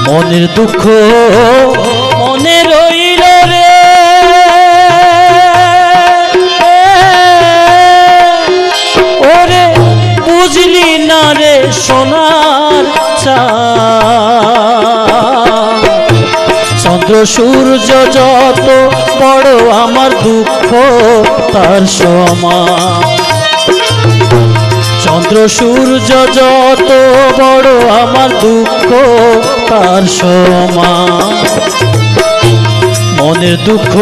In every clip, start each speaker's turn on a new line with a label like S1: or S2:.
S1: মনের দুঃখ মনে রইল রে, ওরে বুঝলি না রে সোনার চাঁদ। চন্দ্র সূর্য যত বড় আমার দুঃখ তার সমান। চন্দ্র সূর্য যত বড় আমার দুঃখ তার সমান। মনের দুঃখ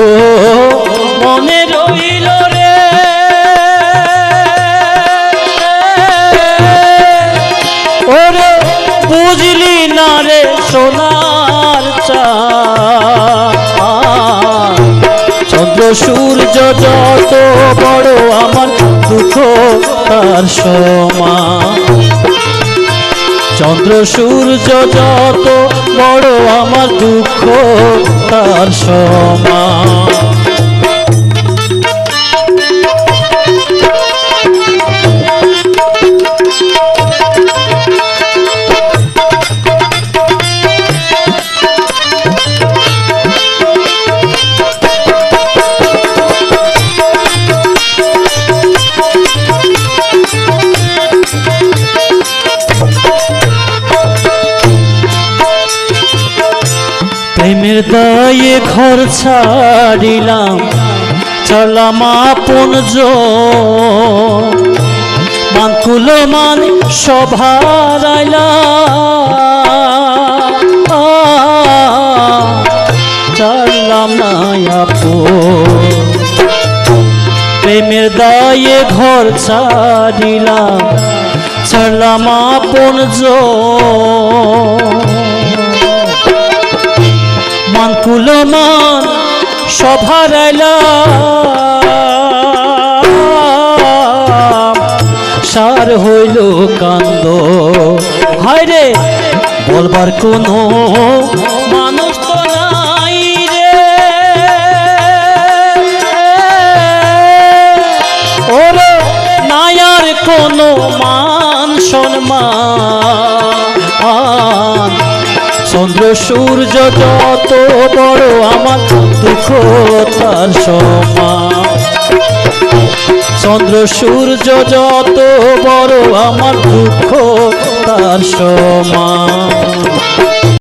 S1: মনে রইল রে, ওরে বুঝলি না রে সোনার চাঁদ। চন্দ্র সূর্য যত বড় আমার দুঃখ তার সমান। চন্দ্র সূর্য যত বড় আমার দুঃখ তার সমান। প্রেমের দায়ে ঘর ছাড়িলাম, চলাম আপনজন। মানকুল মান সভারাইলাম, চললাম না আপন। প্রেমের দায়ে ঘর ছাড়িলাম, চলাম আপনজন। মানকুল মান সভারাইলাম, সার হইল কান্দ। হায় রে বলবার কোনো মানুষ তো নাই রে, ওরে নাই আর কোনো মান সম্মান। চন্দ্র সূর্য যত বড় আমার দুঃখ তার সমান। চন্দ্র সূর্য যত বড় আমার দুঃখ তার সমান।